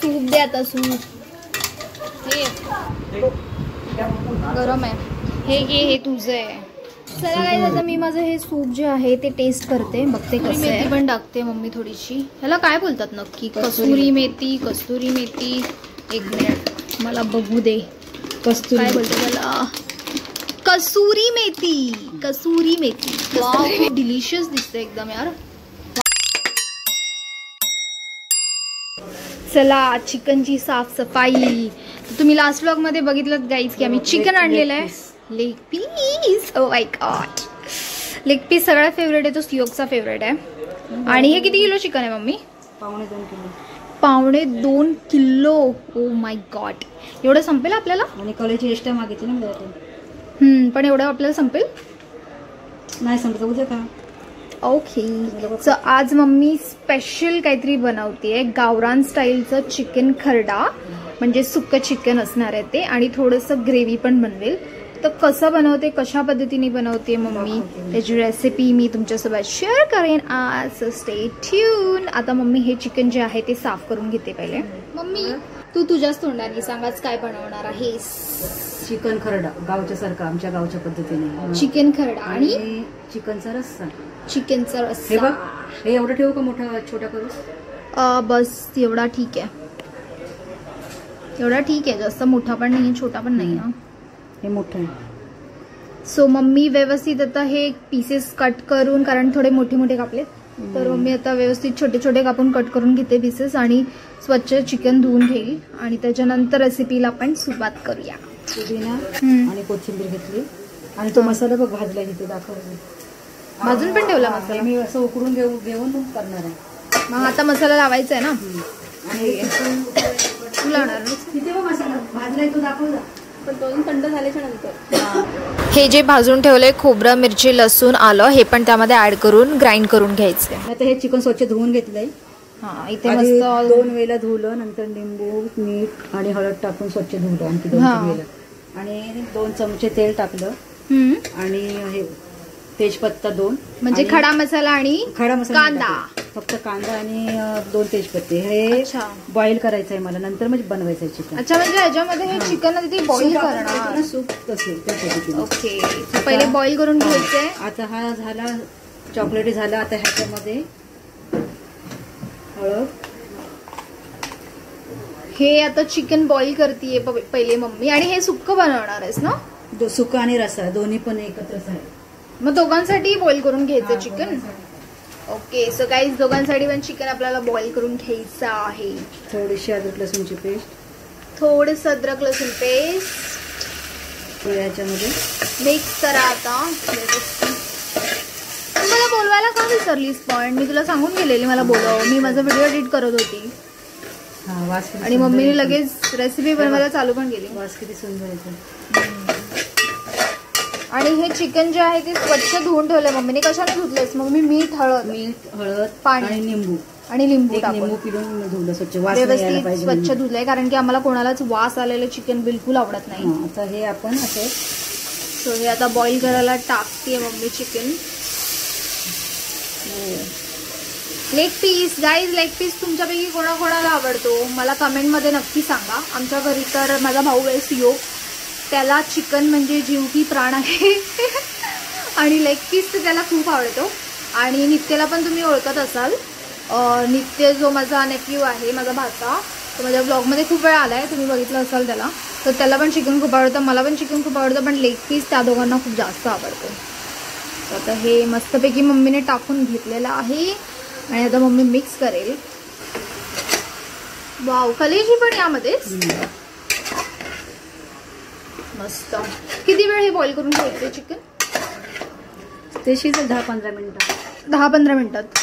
Soup दे आता, soup हे गरम आहे, हे घे, हे तुझं आहे. चला काय, आता मी माझं हे सूप जे आहे ते टेस्ट करते, बघते कसं आहे. मेथी पण टाकते मम्मी थोडीशी. ह्याला काय बोलतात नक्की? कसुरी मेथी, कस्तुरी मेथी. एक मिनिट मला बघू दे, काय बोलते त्याला? कसुरी मेथी, कसुरी मेथी. डिलिशियस दिसते एकदम यार. चला चिकनची साफसफाई. तुम्ही लास्ट व्लॉग मध्ये बघितलं गाईज की आम्ही चिकन आणलेलं आहे. Leg piece, oh my God, leg piece सगळ्यात फेवरेट आहे, तो सियोगचा फेवरेट आहे. आणि हे किती किलो चिकन आहे mummy? 2.5 kilo. 2.5 kilo. Oh my God, एवढं संपेल आपल्याला? आणि कॉलेजची एक्स्ट्रा मागितली ना. पण एवढं आपल्याला संपेल? नाही संपत, उद्या का. ओके, सो आज मम्मी स्पेशल काहीतरी बनवते, गावरान स्टाईलचं चिकन खरडा, म्हणजे सुक्क चिकन असणार आहे ते, आणि थोडंसं ग्रेव्ही पण बनवेल. तर कसं बनवते, कशा पद्धतीने बनवते मम्मी, त्याची रेसिपी मी तुमच्यासोबत शेअर करेन आज, सो स्टे ट्यून. आता मम्मी हे चिकन जे आहे ते साफ करून घेते पहिले. मम्मी तू तुझ्याच तोंडाने सांग आज काय बनवणार आहेस? चिकन खरडा, गावच्या सारखा, आमच्या गावच्या पद्धतीने चिकन खरडा आणि चिकनचा रस्सा. चिकनचा रस्सा. हे बघ, हे एवढं ठेवू का मोठा छोटा करू? बस एवढा ठीक आहे, एवढा ठीक आहे, जास्त मोठा पण नाही छोटा पण नाही. हे मोठं आहे. सो मम्मी व्यवस्थित आता हे पीसेस कट करून, कारण थोडे मोठे मोठे कापले, तर मम्मी आता व्यवस्थित छोटे छोटे कापून कट करून घेते पीसेस, आणि स्वच्छ चिकन धुवून घेईल, आणि त्याच्यानंतर रेसिपीला आपण सुरुवात करूया. पुदिना आणि कोथिंबीर घेतली, आणि तो मसाला बघ भाजला तिथे दाखवला. भाजून पण ठेवला मसाला? मी असं उकडून घेऊन करणार आहे. मग आता मसाला लावायचा आहे ना? आणि तू लावणार तिथे बघ मसाला भाजलाय, तो दाखवला. थंड झाल्याच्या नंतर हे जे भाजून ठेवले खोबरं, मिरची, लसूण, आलं, हे पण त्यामध्ये ऍड करून ग्राइंड करून घ्यायचे. आता हे चिकन स्वच्छ धुवून घेतलंय. इथे मस्त 2 वेळेला धुवलं, नंतर लिंबू, मीठ आणि हळद टाकून स्वच्छ धुवलं आणखी 2 वेळेला, आणि 2 चमचे तेल टाकलं, आणि हे तेजपत्ता 2, म्हणजे खडा मसाला आणि कांदा, फक्त कांदा आणि 2 तेजपत्ते. हे बॉईल करायचं आहे मला, नंतर म्हणजे बनवायचं आहे चिकन. अच्छा, म्हणजे ह्याच्यामध्ये हे चिकन बॉईल करणार, सूप असेल त्या पद्धतीने. ओके, पहिले बॉईल करून घ्यायचंय. आता हा झाला चॉकलेटी झाला. आता ह्याच्यामध्ये हळद. हे आता चिकन बॉईल करतीये पहिले मम्मी, आणि हे सुक्क बनवणार आहेस ना? सुक्का आणि रस्सा दोन्ही पण एकत्रच आहे. मग दोघांसाठी बॉईल करून घ्यायचं चिकन. ओके, सो गाईज दोघांसाठी पण चिकन आपल्याला बॉईल करून घ्यायचं आहे. थोडीशी अद्रक लसूणची पेस्ट, थोडंसं अद्रक लसूण पेस्ट याच्यामध्ये मिक्स करा. आता मला बोलवायला का विसरलीस? पण मी तुला सांगून गेलेली मला बोलव, मी माझा व्हिडिओ एडिट करत होती, आणि मम्मीने लगेच रेसिपी बनवायला चालू पण केली. वास किती सुंदर येतो. आणि हे चिकन जे आहे ते स्वच्छ धुवून ठेवलंय मम्मीने. कशाने धुतलेस मम्मी? मीठ, हळद, पाणी आणि लिंबू टाकून पिळून धुवलं स्वच्छ, व्यवस्थित स्वच्छ धुतलंय, कारण की आम्हाला कोणालाच वास आलेलं चिकन बिलकुल आवडत नाही. आता हे आपण असं, सो हे आता बॉईल करायला टाकते mummy chicken. Leg piece, guys leg piece तुमच्यापैकी कोणाकोणाला आवडतो मला कमेंट मध्ये नक्की सांगा. आमच्या घरी तर माझा भाऊ आहे सियो, त्याला चिकन म्हणजे जीव की प्राण आहे आणि लेग पीस तर त्याला खूप आवडतो. आणि नित्यला पण तुम्ही ओळखत असाल, नित्य जो माझा नेफ्यू आहे, माझा भाचा, तो माझ्या ब्लॉगमध्ये खूप वेळा आलाय, तुम्ही बघितलं असाल त्याला. तर त्याला पण चिकन खूप आवडतं, मला पण चिकन खूप आवडतं, पण लेग पीस त्या दोघांना खूप जास्त आवडतं. आता हे मस्तपैकी मम्मीने टाकून घेतलेलं आहे, आणि आता मम्मी मिक्स करेल. वाव, कलेजी पण यामध्येच मस्त. किती वेळ हे बॉईल करून घ्यायचं चिकन? ते शिजेल 10-15 मिनिटात. 10-15 मिनिटात.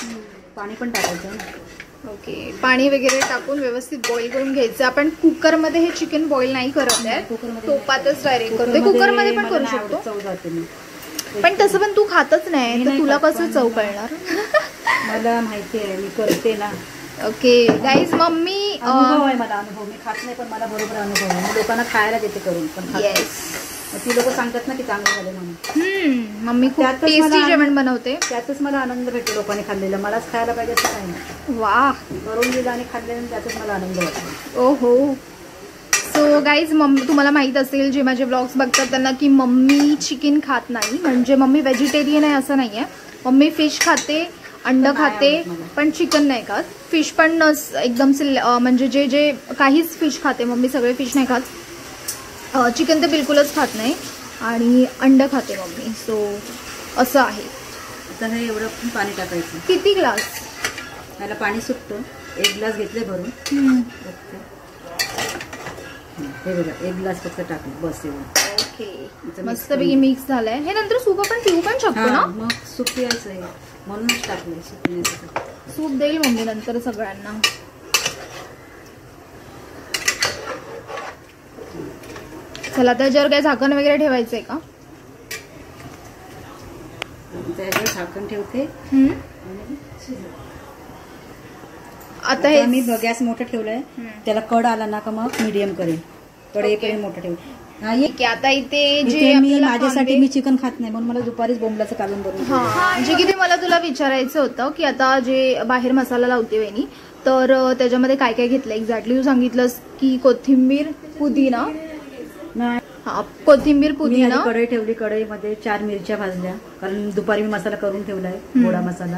पाणी पण टाकायचं. ओके, पाणी वगैरे टाकून व्यवस्थित बॉईल करून घ्यायचं. आपण कुकरमध्ये हे चिकन बॉईल नाही करत आहे, तोपातच डायरेक्ट करतो. कुकरमध्ये पण करू शकतो, पण तसं पण तू खातच नाही, तर तुला कसं चव कळणार? मला माहिती आहे, मी करते ना. ओके गाईज, अनुभव आहे मला, अनुभव. मी खात नाही पण मला बरोबर अनुभव आहे, मी लोकांना खायला देते करून पण. येस, ती लोक सांगतात ना की चांगलं झालं म्हणून. मम्मी खूप त्यातच टेस्टी मला जेवण बनवते. त्यातच मला आनंद भेटतो लोकांनी खाल्लेलं. मलाच खायला पाहिजे असं काही नाही. वा, करून दिलं आणि खाल्लेलं त्यातच मला आनंद वाटतो. ओहो. सो गाईज, मम्मी तुम्हाला माहीत असेल जे माझे ब्लॉग्स बघतात त्यांना की मम्मी चिकन खात नाही. म्हणजे मम्मी व्हेजिटेरियन आहे असं नाही आहे. मम्मी फिश खाते, अंड खाते, पण चिकन नाही खात. फिश पण एकदम म्हणजे जे जे काहीच फिश खाते मम्मी, सगळे फिश नाही खात. चिकन तर बिलकुलच खात नाही आणि अंड खाते मम्मी. सो असं आहे. आता हे एवढं पण पाणी टाकायचं. किती ग्लास? याला पाणी सुटतं. 1 ग्लास घेतले भरून. हे बघा 1 ग्लास फक्त टाकलं बस एवढं. ओके, मस्तपैकी मिक्स झालंय. हे नंतर सूप आपण पिऊ पण शकतो ना? मग सूप पियायचं आहे म्हणूनच टाकलंय सूप पिण्यासाठी. सूप देईल मम्मी नंतर सगळ्यांना. चला, त्याच्यावर काय झाकण वगैरे ठेवायचंय का? त्याच्यावर झाकण ठेवते. आता हे मी गॅस मोठा ठेवलाय. त्याला कड आला ना का मग मीडियम करेन. कडेपर्यंत मोठं ठेवू. आता इथे जे मी माझ्यासाठी मी चिकन खात नाही म्हणून मला दुपारीच बोंबलाचं कालवण बनवून. म्हणजे किती मला तुला विचारायचं होतं की आता जे बाहेर मसाला लावते वेणी, तर त्याच्यामध्ये काय काय घेतलं एक्झॅक्टली? तू सांगितलंस की कोथिंबीर, पुदिना. हा, कोथिंबीर, पुदिना. कढई ठेवली. कढईमध्ये 4 मिरच्या भाजल्या, कारण दुपारी मी मसाला करून ठेवलाय गोडा मसाला.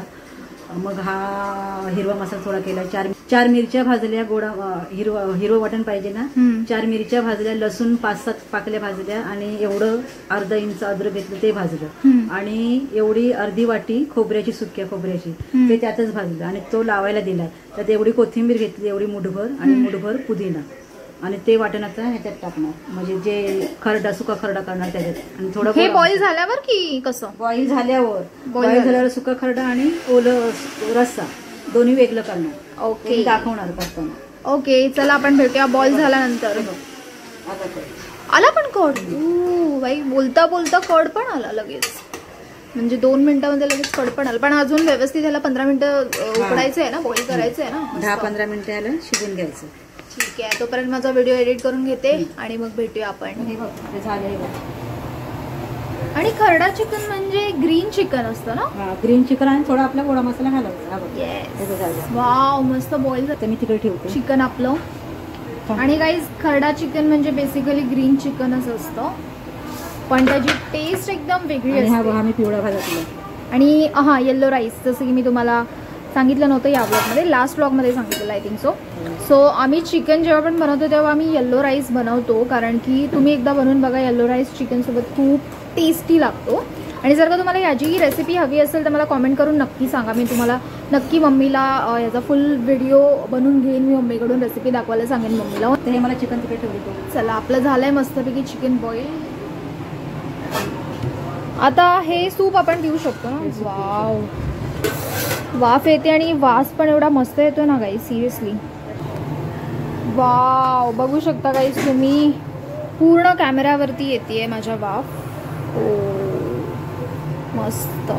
मग हा हिरवा मसाला थोडा केला. 4 मिरच्या भाजल्या. गोडा हिरवं वाटण पाहिजे ना. 4 मिरच्या भाजल्या. लसूण 5-7 पाकल्या भाजल्या आणि एवढं अर्धा इंच अद्रक घेतलं ते भाजलं. आणि एवढी अर्धी वाटी खोबऱ्याची, सुक्या खोबऱ्याची, ते त्यातच भाजलं आणि तो लावायला दिलाय. त्यात एवढी कोथिंबीर घेतली, एवढी मुठभर, आणि मुठभर पुदिना, आणि ते वाटण आता ह्याच्यात टाकणार. म्हणजे जे खरडा, सुका खरडा करणार त्याच्यात. आणि थोडं हे बॉईल झाल्यावर की कसं? बॉईल झाल्यावर सुका खरडा आणि ओलं रस्सा दोन्ही वेगळं करणार. ओके, दाखवणार करताना. ओके, चला आपण भेटूया बॉईल झाल्यानंतर. आला पण कड? बाई, बोलता बोलता कड पण आला लगेच. म्हणजे 2 मिनिटांमध्ये लगेच कड पण आला. पण अजून व्यवस्थित ह्याला 15 मिनिटं उकडायचं आहे ना, बॉईल करायचं आहे ना. 10-15 मिनिटं ह्याला शिजून घ्यायचं. ठीक आहे, तोपर्यंत माझा व्हिडिओ एडिट करून घेते आणि मग भेटूया आपण. हे बघ झालंय. आणि खरडा चिकन म्हणजे ग्रीन चिकन असतं ना? ग्रीन चिकन आणि थोडा आपला गोडा मसाला घालायचा. वाव, मस्त बॉईल झालं. मी तिकडे ठेवते चिकन आपलं. आणि गाईज, खरडा चिकन म्हणजे बेसिकली ग्रीन चिकनच असतं, पण त्याची टेस्ट एकदम वेगळी असते. आम्ही पिवळा घातला. आणि येल्लो राईस, जसं की मी तुम्हाला सांगितलं नव्हतं या ब्लॉगमध्ये, लास्ट ब्लॉगमध्ये सांगितलेलं आय थिंक सो आम्ही चिकन जेव्हा पण बनवतो तेव्हा आम्ही येल्लो राईस बनवतो, कारण की तुम्ही एकदा बनवून बघा, येल्लो राईस चिकनसोबत खूप टेस्टी लागतो. आणि जर का तुम्हाला याची रेसिपी हवी असेल तर मला कॉमेंट करून नक्की सांगा. मी तुम्हाला नक्की मम्मीला याचा फुल व्हिडिओ बनवून घेईन. मी मम्मीकडून रेसिपी दाखवायला सांगेन मम्मीला. ते मला चिकन तिकडे ठेवली. चला, आपलं झालंय मस्तपैकी चिकन बॉईल. आता हे सूप आपण पिऊ शकतो ना. वाव, वाफ येते आणि वास पण एवढा मस्त येतो ना गाईस, सिरियसली. वाव, बघू शकता गाईस तुम्ही, पूर्ण कॅमेऱ्यावरती येते माझ्या वाफ. ओ, मस्त.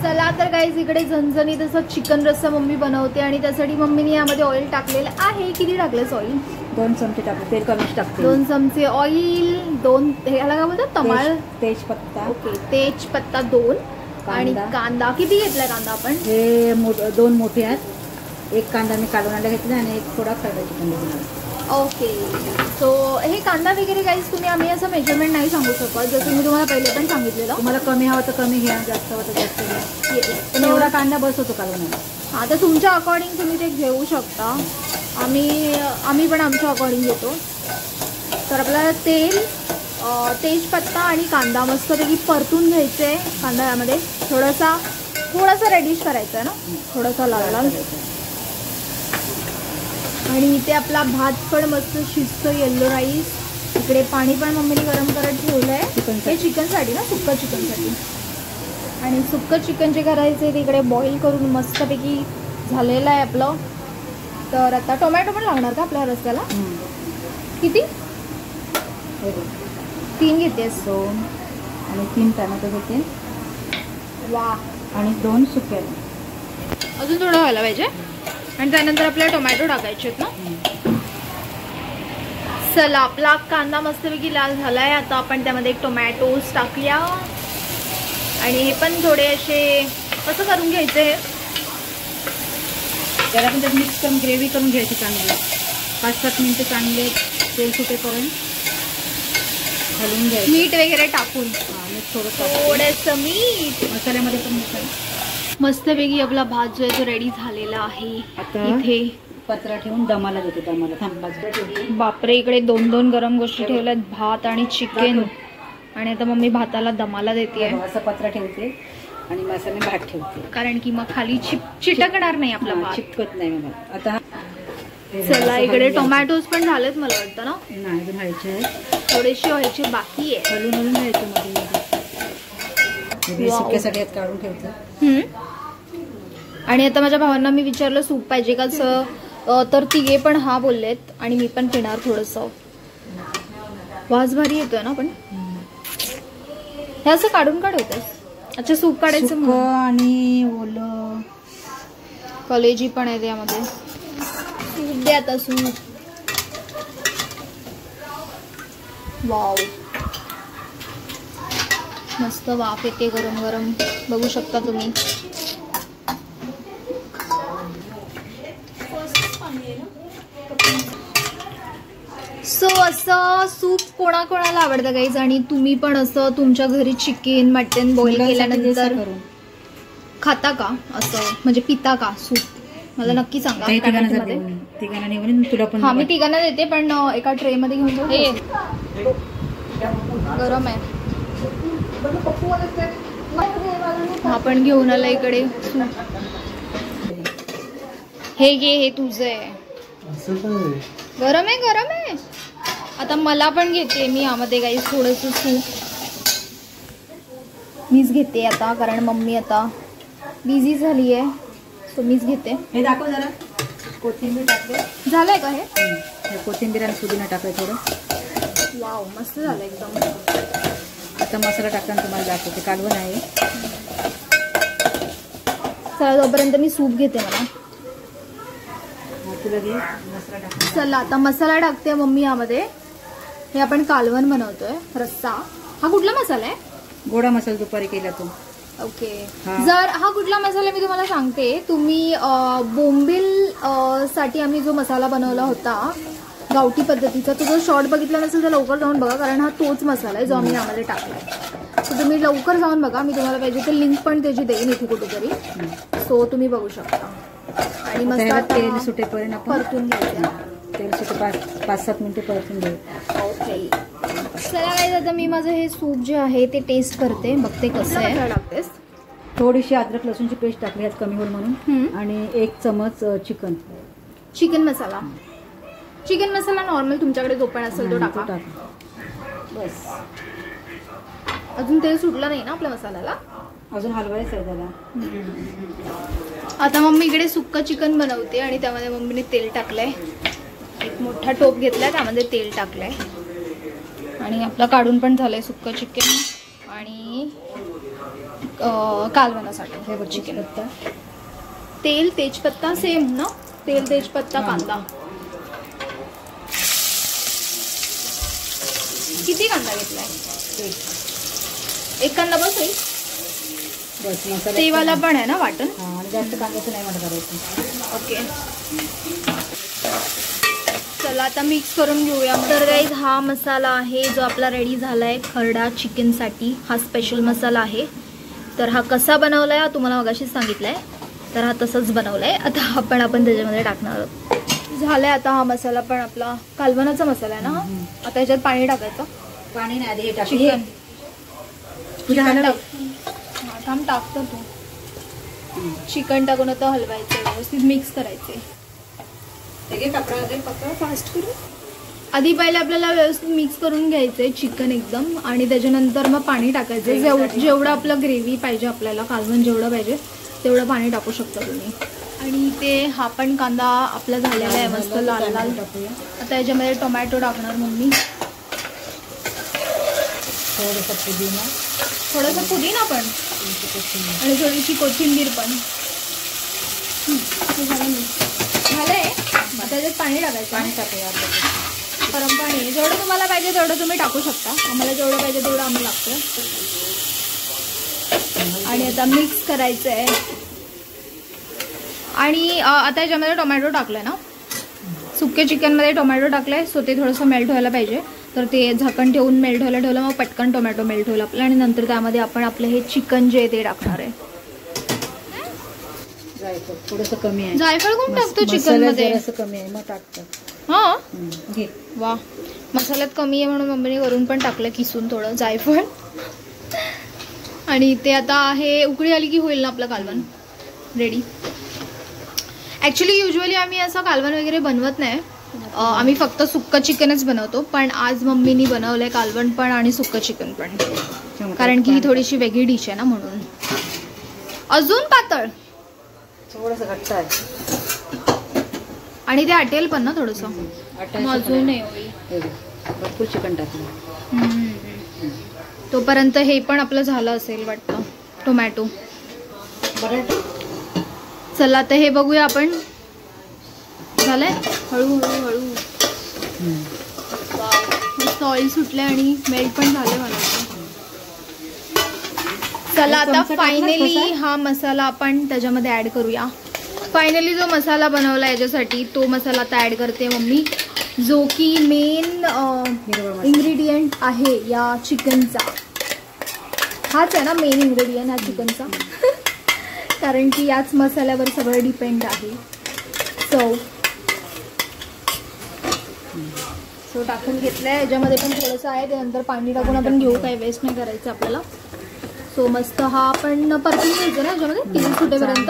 चला तर गाईज, इकडे झणझणीत असं चिकन रस्सा मम्मी बनवते आणि त्यासाठी मम्मीने यामध्ये ऑइल टाकलेलं आहे. किती टाकलेस ऑइल? 2 चमचे टाकले. तेल कमीच टाकते. 2 चमचे ऑइल. 2 ह्याला काय बोलतात? तमाल, तेजपत्ता. ओके, तेजपत्ता 2. आणि कांदा किती घेतलाय कांदा आपण? हे 2 मोठे आहेत. 1 कांदा मी कालवणाला घेतला आणि 1 थोडा खरडा चिकन घेतला. ओके, सो हे कांदा वगैरे गाईज तुम्ही आम्ही असं मेजरमेंट नाही सांगू शकत, जसं मी तुम्हाला पहिले पण सांगितलेलं. तुम्हाला कमी हवं तर कमी घ्या, जास्त हवं तर जास्त घ्या. पण एवढा कांदा बस होतो कालवणाला. हां, तर तुमच्या अकॉर्डिंग तुम्ही ते घेऊ शकता. आम्ही पण आमच्या अकॉर्डिंग घेतो. तर आपल्याला तेल, तेजपत्ता आणि कांदा मस्तपैकी परतून घ्यायचे आहे. कांदा यामध्ये थोडासा रेडिश करायचा आहे ना, थोडासा लाल लाल. आणि इथे आपला भात पण मस्त शिजतो, येल्लो राईस. इकडे पाणी पण मम्मीने गरम करत ठेवलं आहे, हे चिकनसाठी ना, सुक्का चिकनसाठी. आणि सुक्कं चिकन जे करायचं आहे ते इकडे बॉईल करून मस्तपैकी झालेलं आहे आपलं. तर आता टोमॅटो पण लागणार का आपल्या रस्त्याला? किती? 3 घेतेस? 2 आणि 3 टोमॅटो घेते. वा, आणि 2 सुके. अजून थोडं व्हायला पाहिजे. आणि त्यानंतर आपल्याला टोमॅटो टाकायचे आहेत ना. चला आपला कांदा मस्तपैकी लाल झालाय. आता आपण त्यामध्ये एक टोमॅटोज टाकूया आणि हे पण थोडे असे कसं करून घ्यायचे. जरा पण त्यात मिक्स करून ग्रेव्ही करून घ्यायची चांगली. 5-7 मिनिटं चांगले तेल सुटेपर्यंत घालून घ्यायचं. मीठ वगैरे टाकून. मीठ थोडंसं मीठ. मसाल्यामध्ये पण मिसळ. मस्तपैकी आपला भात जो आहे तो रेडी झालेला आहे. आता इथे पत्रा ठेवून दमाला देते. दमाला थांबा. बापरे, इकडे 2 गरम गोष्टी ठेवल्यात, भात आणि चिकन. आणि आता मम्मी भाताला दमाला देते. असं पत्रा ठेवते आणि मसाले भात ठेवते, कारण की मग खाली चिटकणार नाही आपला भात. चिपकत नाही मग. आता चला इकडे टोमॅटोज पण झालेत मला वाटतं ना. नाही अजून व्हायचे आहे, थोडेसे व्हायचे बाकी आहे. हलून हलून घ्यायचं मध्ये. सुक्यासाठी हात काढून ठेवते. आणि आता माझ्या भावांना मी विचारलं सूप पाहिजे का, तर तिघे पण हा बोललेत. आणि मी पण पिणार थोडंसं. वास भारी येतोय ना. पण हे असं काढून काढवते. अच्छा, सूप काढायचं आणि ओलं कलेजी पण आहे त्यामध्ये. सूप दे आता, सूप. वाव, मस्त वाफ येते गरम गरम, बघू शकता तुम्ही. सो असं सूप कोणाकोणाला आवडतं गाईज. आणि तुम्ही पण असं तुमच्या घरी चिकन मटन बॉईल केल्यानंतर खाता का, असं म्हणजे पिता का सूप, मला नक्की सांगा. हा, मी तिघांना देते, पण एका ट्रे मध्ये घेऊन जाऊ. गरम आहे. आपण घेऊन आला इकडे सूप. हे घे, हे तुझं आहे. गरम आहे, गरम आहे. आता मला पण घेते मी यामध्ये काही थोडंसं सूप. मीच घेते आता, कारण मम्मी आता बिझी झाली आहे. सो मीच घेते. हे दाखव जरा. कोथिंबीर टाकते. झालंय का हे? कोथिंबीर आणि पुदिना टाकलं थोडं. वाव, मस्त झालं एकदम. आता मसाला टाकताना तुम्हाला दाखवते. कालवण आहे. चला तोपर्यंत मी सूप घेते. मला तुला घे मसाला टाक. चला आता मसाला टाकते मम्मी यामध्ये. हे आपण कालवण बनवतोय, रस्सा. हा कुठला मसाला आहे? गोडा मसाला दुपारी केला तो. ओके. जर हा कुठला मसाला मी तुम्हाला सांगते. तुम्ही बोंबील साठी आम्ही जो मसाला बनवला होता गावठी पद्धतीचा, तो जर शॉर्ट बघितला नसेल तर लवकर जाऊन बघा, कारण हा तोच मसाला आहे जो आम्ही यामध्ये टाकलाय. तर तुम्ही लवकर जाऊन बघा. मी तुम्हाला पाहिजे तर लिंक पण त्याची देईन इथे कुठेतरी. सो तुम्ही बघू शकता. आणि मस्त तेल सुटेपर्यंत आपण परतून घ्यायचं. तेल सुटे 5-7 मिनिटं परतून घ्यायचं. ओके. चला काय, आता मी माझं हे सूप जे आहे ते टेस्ट करते, बघते कसं आहे. टाकतेस थोडीशी अद्रक लसूणची पेस्ट टाकली ह्यात कमी होईल म्हणून. आणि 1 चमच चिकन मसाला. चिकन मसाला नॉर्मल तुमच्याकडे जो पण असेल तो टाका. बस. अजून तेल सुटलं नाही ना आपल्या मसाल्याला. अजून हलवायचं आहे त्याला. आता मम्मी इकडे सुक्का चिकन बनवते आणि त्यामध्ये मम्मीने तेल टाकलंय. एक मोठा टोप घेतलाय, त्यामध्ये तेल टाकलंय. आणि आपलं काढून पण झालंय सुक्का चिकन. आणि कालवणासाठी हे बघ चिकन. तेल, तेजपत्ता सेम ना. तेल, तेजपत्ता, कांदा. किती कांदा घेतलाय? एक कांदा बस होईल. बस. मसाला तेवाला पण आहे ना वाटण. जास्त कांद्याचं नाही मला करायचं. ओके. चला आता मिक्स करून घेऊया. तर गाईज हा मसाला आहे जो आपला रेडी झालाय खरडा चिकनसाठी. हा स्पेशल मसाला आहे. तर हा कसा बनवलाय हा तुम्हाला मगाशीच सांगितलाय. तर हा तसंच बनवलाय. आता आपण त्याच्यामध्ये टाकणार आहोत. झालाय आता हा मसाला पण आपला कालवणाचा मसाला आहे ना हा. आता याच्यात पाणी टाकायचं. पाणी नाही आधी हे टाक. चिकन तुझ्या थांब टाकतो तू. चिकन टाकून आता हलवायचं, व्यवस्थित मिक्स करायचे. फास्ट करू. आधी पहिले आपल्याला व्यवस्थित मिक्स करून घ्यायचंय चिकन एकदम. आणि त्याच्यानंतर मग पाणी टाकायचं. जेवढं आपलं ग्रेव्ही पाहिजे आपल्याला, कालवण जेवढं पाहिजे तेवढं पाणी टाकू शकता तुम्ही. आणि ते हा पण कांदा आपला झालेला आहे मस्त लाल लाल. आता याच्यामध्ये टोमॅटो टाकणार मम्मी. थोडासा पुदिना पण आणि थोडीशी कोथिंबीर पण. झालंय. त्याच्यात पाणी टाकायचं. पाणी टाकूया. गरम पाणी आहे. जेवढं तुम्हाला पाहिजे तेवढं तुम्ही टाकू शकता. आम्हाला जेवढं पाहिजे तेवढं आम्ही टाकतो. आणि आता मिक्स करायचं आहे. आणि आता याच्यामध्ये टोमॅटो टाकलाय ना, सुके चिकनमध्ये टोमॅटो टाकलाय. सो ते थोडंसं मेल्ट व्हायला पाहिजे. तर ते झाकण ठेवून मेल्ट व्हायला ठेवलं, मग पटकन टोमॅटो मेल्ट होईल आपलं. आणि नंतर त्यामध्ये आपण आपलं हे चिकन जे आहे ते टाकणार आहे. जायफळ थोडंसं कमी आहे. जायफळ कोण टाकतो चिकन मध्ये? असं कमी आहे मग टाकतात. हा घे. वा, मसाल्यात कमी आहे म्हणून मम्मीने वरून पण टाकलं किसून थोडं जायफळ. आणि ते आता हे उकळी आली की होईल ना आपलं कालवण रेडी. ॲक्च्युली युजली आम्ही असं कालवण वगैरे बनवत नाही. आम्ही फक्त सुक्कं चिकनच बनवतो. पण आज मम्मीनी बनवलंय कालवण पण आणि सुक्कं चिकन पण, कारण की ही थोडीशी वेगळी डिश आहे ना म्हणून. अजून पातळ थोडंसं घट्ट आहे आणि ते आटेल पण ना थोडंसं. अजून भरपूर चिकन टाकलं. तोपर्यंत हे पण आपलं झालं असेल वाटतं टोमॅटो. चला आता हे बघूया आपण. झालंय हळूहळू हळू. मस्त ऑइल सुटलंय आणि मेल्ट पण झालंय मला. चला आता फायनली हा मसाला आपण त्याच्यामध्ये ऍड करूया. फायनली जो मसाला बनवला याच्यासाठी तो मसाला आता ऍड करते मम्मी, जो की मेन इंग्रेडियंट आहे या चिकनचा. हाच आहे ना मेन इंग्रेडियंट ह्या चिकनचा. कारण की याच मसाल्यावर सगळं डिपेंड आहे. सो टाकून घेतलंय. याच्यामध्ये पण थोडंसं आहे, ते नंतर पाणी टाकून आपण घेऊ, काही वेस्ट नाही करायचं आपल्याला. सो मस्त हा आपण परतून घ्यायचं ना याच्यामध्ये तेल सुटेपर्यंत.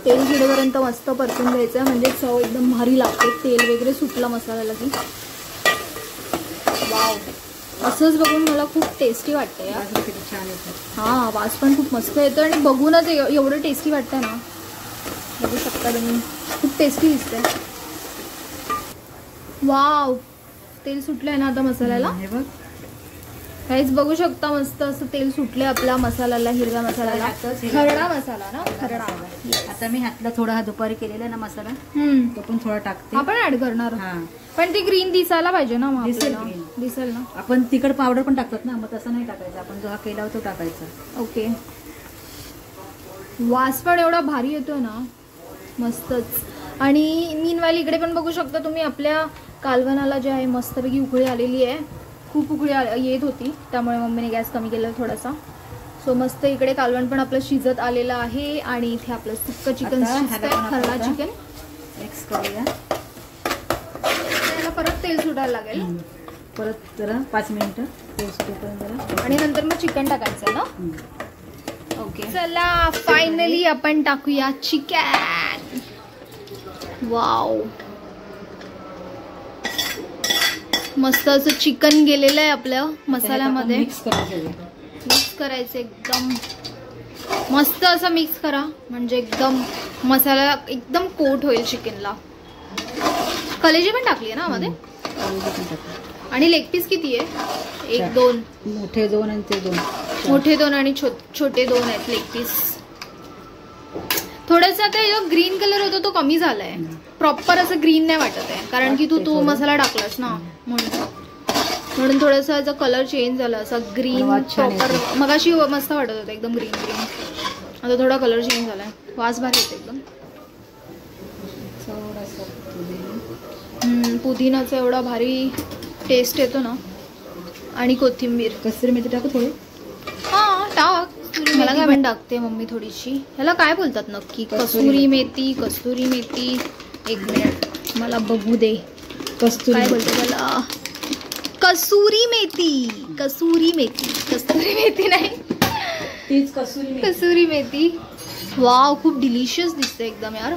तेल सुटेपर्यंत मस्त परतून घ्यायचं, म्हणजे चव एकदम भारी लागते. तेल वगैरे सुटलं मसाल्याला की वाव. असंच बघून मला खूप टेस्टी वाटतंय यार. छान येतं. हां, वास पण खूप मस्त येतो आणि बघूनच एवढं टेस्टी वाटतंय ना. बघू शकता तुम्ही, खूप टेस्टी दिसतंय. वाव, तेल सुटलंय ना आता मसाल्याला. हे बघ काहीच बघू शकता, मस्त असं तेल सुटले आपल्या मसाल्याला, हिरव्या मसाल्याला. खरडा मसाला ना, खरडा. आता मी हातला थोडा हा दुपारी केलेला ना मसाला, तो पण थोडा टाकते. आपण ऍड करणार, पण ती ग्रीन दिसायला पाहिजे ना. मग दिसेल ना. आपण तिखट पावडर पण टाकतात ना, मग तसं नाही टाकायचं. आपण जो हा केला होता तो टाकायचा. ओके. वास पण एवढा भारी येतोय ना, मस्तच. आणि मीनवाली इकडे पण बघू शकता तुम्ही, आपल्या कालवणाला जे आहे मस्तपैकी उकळी आलेली आहे. खूप उकळी येत होती, त्यामुळे मम्मीने गॅस कमी केला थोडासा. सो मस्त इकडे कालवण पण आपलं शिजत आलेलं आहे. आणि इथे आपलं सुक्कं चिकन शिजतंय, खरडा चिकन. मिक्स करूया. त्याला परत तेल सुटायला लागेल. परत जरा 5 मिनिटं तेल सुटेपर्यंत जरा, आणि नंतर मग चिकन टाकायचं ना. ओके, चला फायनली आपण टाकूया चिकन. वाव, मस्त असं चिकन गेलेलं आहे आपल्या मसाल्यामध्ये. मिक्स करायचं एकदम मस्त असं मिक्स करा, म्हणजे एकदम मसाला एकदम कोट होईल चिकनला. कलेजी पण टाकली आहे ना मध्ये. आणि लेग पीस किती आहे? 1 2 मोठे 2 आणि ते 2. मोठे 2 आणि छोटे 2 आहेत लेग पीस. थोडंसं आता जो ग्रीन कलर होता तो कमी झालाय. प्रॉपर असं ग्रीन नाही वाटत आहे, कारण की तू मसाला टाकलास ना, म्हणून थोडंसं याचा कलर चेंज झाला. असा ग्रीन प्रॉपर मगाशी मस्त वाटत होता एकदम ग्रीन ग्रीन. आता थोडा कलर चेंज झालाय. वास भारी येतो एकदम. पुदिनाचा एवढा भारी टेस्ट येतो ना. आणि कोथिंबीर, कसुरी मेथी टाकू थोडी. हां टाक. मला काय पण टाकते मम्मी थोडीशी. ह्याला काय बोलतात नक्की? कसुरी मेथी. कसुरी मेथी. 1 मिनिट मला बघू दे. काय बोलतो त्याला? कसुरी मेथी. कसुरी मेथी. कसुरी मेथी नाही, तीच कसुरी. कसुरी मेथी. वाव, खूप डिलिशियस दिसते एकदम यार.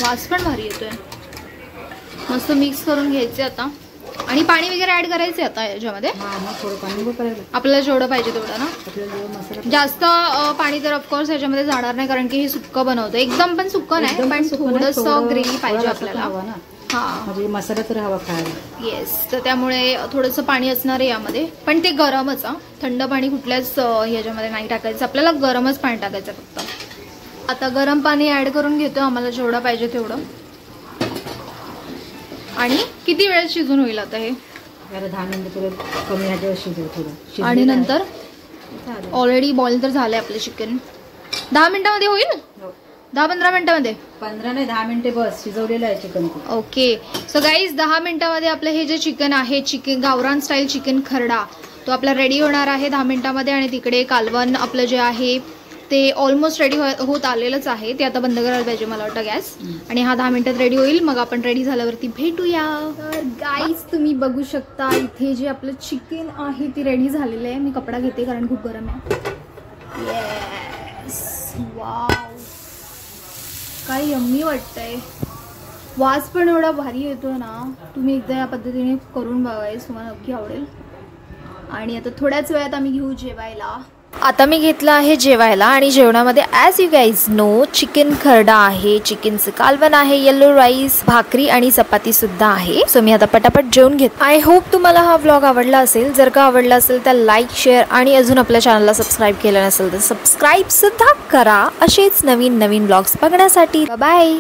वास पण भारी येतोय. मस्त मिक्स करून घ्यायचे आता. आणि पाणी वगैरे ऍड करायचे आता याच्यामध्ये. आपल्याला जेवढं पाहिजे तेवढं ना. जास्त पाणी तर ऑफकोर्स याच्यामध्ये जाणार नाही, कारण की हे सुक्कं बनवतं. एकदम पण सुक्कं नाही, पण थोडंसं ग्रेव्ही पाहिजे आपल्याला. म्हणजे मसाला तर हवा खायला. येस, तर त्यामुळे थोडंसं पाणी असणार आहे यामध्ये. पण ते गरमच. थंड पाणी कुठल्याच ह्याच्यामध्ये नाही टाकायचं आपल्याला, गरमच पाणी टाकायचं फक्त. आता गरम पाणी ऍड करून घेतो, आम्हाला जेवढं पाहिजे तेवढं. आणि किती वेळात शिजून होईल आता हे? जरा 10 मिनिटं थोडं कमी ह्याच्यावर शिजव थोडं. आणि नंतर ऑलरेडी बॉईल तर झालंय आपलं चिकन. 10 मिनिटांमध्ये होईल? 10-15 मिनिटांमध्ये? 15 नाही 10 मिनिटे बस शिजवलेलं आहे चिकन. ओके. सो गाईज 10 मिनिटांमध्ये आपलं हे जे चिकन आहे, चिकन गावरान स्टाईल चिकन खरडा, तो आपला रेडी होणार आहे 10 मिनिटांमध्ये. आणि तिकडे कालवण आपलं जे आहे ते ऑलमोस्ट रेडी होत आलेलंच आहे. ते आता बंद करायला पाहिजे मला वाटतं गॅस. आणि हा 10 मिनिटात रेडी होईल. मग आपण रेडी झाल्यावरती भेटूया. तर गाईज तुम्ही बघू शकता इथे जे आपलं चिकन आहे ते रेडी झालेलं आहे. मी कपडा घेते कारण खूप गरम आहे. येस, वाव, काय यम्मी वाटतंय. वास पण एवढा भारी येतो ना. तुम्ही एकदा या पद्धतीने करून बघायचं, तुम्हाला नक्की आवडेल. आणि आता थोड्याच वेळात आम्ही घेऊ जेवायला. आता मी घेतलं आहे जेवायला आणि जेवणामध्ये as you guys know chicken खरडा आहे, चिकनचं कालवण आहे, येलो राईस, भाकरी आणि चपाती सुद्धा आहे. सो मी आता पटापट जेवून घेत. आय होप तुम्हाला हा व्लॉग आवडला असेल. जर का आवडला असेल तर लाईक, शेअर आणि अजून आपल्या चॅनलला सबस्क्राईब केलं नसेल तर सबस्क्राईब सुद्धा करा असेच नवीन नवीन व्लॉग्स बघण्यासाठी. बाय.